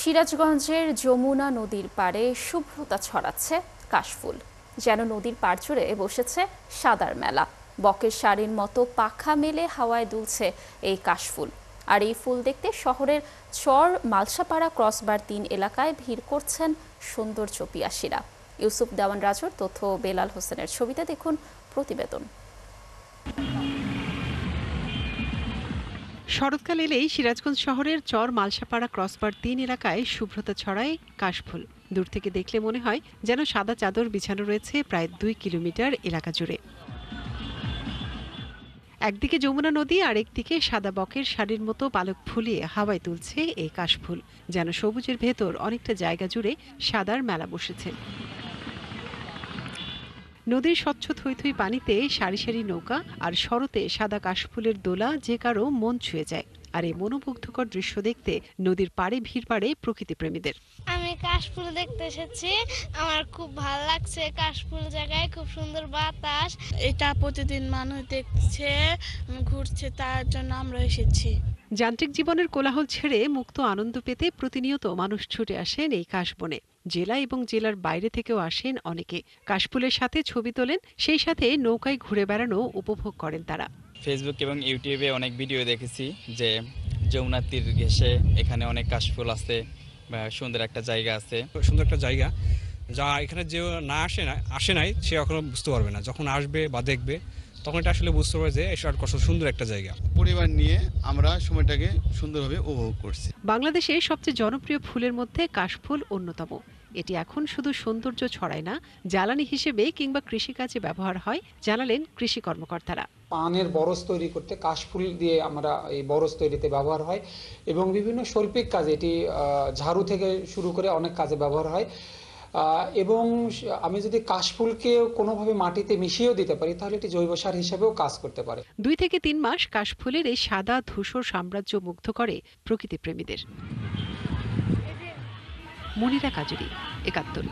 সিরাজগঞ্জের যমুনা নদীর পাড়ে শুভ্রতা ছড়াচ্ছে কাশফুল। যেন নদীর পাড় জুড়ে বসেছে সাদার মেলা। বকের শাড়ির মতো পাখা মেলে হাওয়ায় দুলছে এই কাশফুল। আর এই ফুল দেখতে শহরের চর মালসাপাড়া ক্রসবার ৩ এলাকায় ভিড় করছেন সৌন্দর্য পিয়াসীরা। ইউসুফ দেওয়ান রাজুর তথ্য, বেলাল হোসেনের ছবিতে দেখুন প্রতিবেদন। শরৎকাল এলেই সিরাজগঞ্জ শহরের চর মালসাপাড়া ক্রসবার ৩ এলাকায় শুভ্রতা ছড়ায় কাশফুল। দূর থেকে দেখলে মনে হয় যেন সাদা চাদর বিছানো রয়েছে প্রায় ২ কিলোমিটার এলাকা জুড়ে। একদিকে যমুনা নদী, আর একদিকে সাদা বকের শাড়ির মতো পালক ফুলিয়ে হাওয়ায় তুলছে এই কাশফুল। যেন সবুজের ভেতর অনেকটা জায়গা জুড়ে সাদার মেলা বসেছে। নদীর স্বচ্ছ থইথই পানিতে সারি সারি নৌকা আর শরতে সাদা কাশফুলের দোলা যে কারো মন ছুঁয়ে যায়। আর এই মনোমুগ্ধকর দৃশ্য দেখতে নদীর পাড়ে ভিড় বাড়ে প্রকৃতি প্রেমীদের। আমি কাশফুল দেখতে এসেছি, আমার খুব ভালো লাগছে। কাশফুল জায়গায় খুব সুন্দর বাতাস, এটা প্রতিদিন মানুষ দেখছে, ঘুরছে, তার জন্য আমরা এসেছি। যান্ত্রিক জীবনের কোলাহল ছেড়ে মুক্ত আনন্দ পেতে প্রতিনিয়ত মানুষ ছুটে আসেন এই কাশবনে। জেলা এবং জেলার বাইরে থেকেও আসেন অনেকে। কাশফুলের সাথে ছবি তোলেন, সেই সাথে নৌকায় ঘুরে বেড়ানো উপভোগ করেন তারা। ফেসবুক এবং ইউটিউবে অনেক ভিডিও দেখেছি যে যমুনা তীর ঘেঁষে এখানে অনেক কাশফুল আছে, সুন্দর একটা জায়গা আছে। সুন্দর একটা জায়গা, যা এখানে যে না আসে নাই সে এখনো বুঝতে পারবে না। যখন আসবে বা দেখবে তখন এটা আসলে বুঝতে পারবে যে এটা কত সুন্দর একটা জায়গা। পরিবার নিয়ে আমরা সময়টাকে সুন্দরভাবে উপভোগ করছি। বাংলাদেশে সবচেয়ে জনপ্রিয় ফুলের মধ্যে কাশফুল অন্যতম। এটি এখন শুধু সৌন্দর্য ছড়ায় না, জ্বালানি হিসেবে কিংবা কৃষিকাজে ব্যবহার হয়, জানালেন কৃষি কর্মকর্তারা। পানের বরজ তৈরি করতে কাশফুল দিয়ে আমরা এই বরজ তৈরিতে ব্যবহার হয় এবং বিভিন্ন শৈল্পিক কাজে এটি ঝাড়ু থেকে শুরু করে অনেক কাজে ব্যবহার হয়। এবং আমি যদি কাশফুলকে কোনোভাবে মাটিতে মিশিয়েও দিতে পারি তাহলে এটি জৈব সার হিসেবেও কাজ করতে পারে। ২ থেকে ৩ মাস কাশফুলের এই সাদা ধূসর সাম্রাজ্য মুগ্ধ করে প্রকৃতি প্রেমীদের। মনিরা কাজুরি, ৭১।